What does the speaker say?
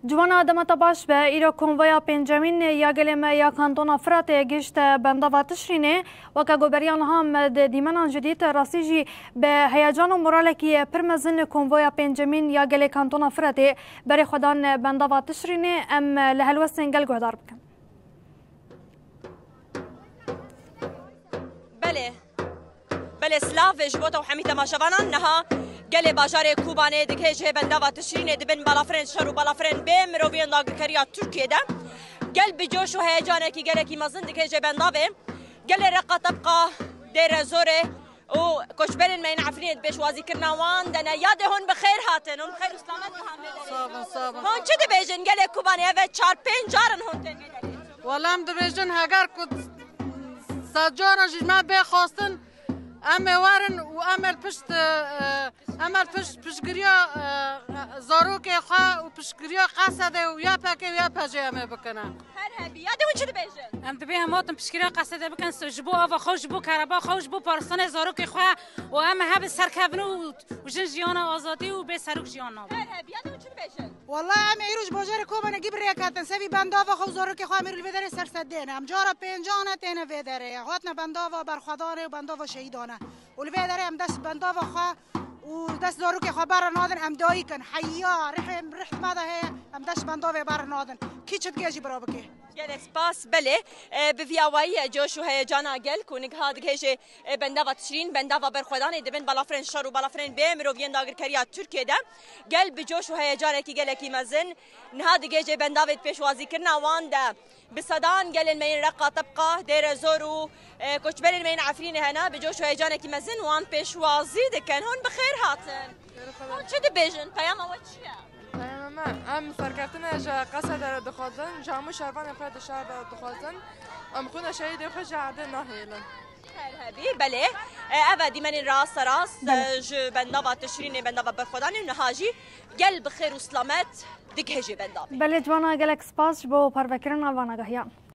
جوانا دمتا باش به ایرا کنویا پنجمین یا گلیم یا کانتونا فرات گشت بندا و تشرینه و که گوبریان هم دیمنان جدید راسیجی به هیجان و مورالکی پرمزن کنویا پنجمین یا گل کانتونا فرات بری خودان بندا و تشرینه ام لهلوسن گل گهدار بکن. بله سلاوش بوتا و حمی تماشاوانان نها گل باجار کوبانه دکه جه بنده و تشرینه دبن بالافرین شهر و بالافرین به مرویان داگرکریا ترکیه ده گل بجوش و هیجانه کی گل کی مزن دکه جه بنده به گل رقا طبقه دیر زوره و کشبرین من عفرین بشوازی کرنوان دنا یاد هون بخیر هاتن هم خیر اسلامت هم هون چه دبیجن گل کوبانه و 4-5 جارن هون تن والله هم دبیجن هگر کد سجارا جمع بخواستن امه وارن و امل پشگریا زاروک خوا و پشگریا قصده و یا پاکه و یا پاجه امه بکنن هر هبی یاد اون چه دبیجن ام دبی هماتن پشگریا قصده بکن سجبو آوا خوش بو کربا خوش بو پارستان زاروک خوا و امه هب سرکبنو و جن جیانا آزادی و به سرک جیانا هر هبی یاد اون چه دبیجن والله امه ایروش باجر کوبانه گیبریا کاتن سوی بنداوا خو زاروک خوا میرل بدر سرسدینه ام جارا پنجانه تینه بدره هاتن بنداوا برخدانه و بنداوا شهیدانه ولبي داري ام داس بندافة خا وداس داروكي خا برا نادن ام دايكن حيا ريحت ماذا هي ام داس بندافة برا نادن كي تجي برابكي گلک سپاس بله بفیاوایی جوش و هیجانا گل کنگ هاد که بنداوا تشرین بنداوا برخودان دبن بالافرین شهر و بالافرین به مرویان داگرکریا ترکیه ده گل بجوش و هیجان کی گل کی مزن نهاد که بنداوا پیشوازی کرنا وان ده بصدان گل المین رقا طبقه دیر زورو کشبر المین عفرین هنا بجوش و هیجان کی مزن وان پیشوازی دکن هون بخیر هاتن هون چه دبیجن پیام اول چیه ام سرکفتن جا قصد در دخوازن جامو شربان افراد شهر در دخوازن ام خونه شهید خوش جهده نهیلن هبی بله ابدی من راست ج بنداوا تشرین بنداوا برخودانی و نهاجی گل بخیر و سلامت دگه جی بنداوا بله جوانا گلک سپاس بو پروکرنا وانا گهیان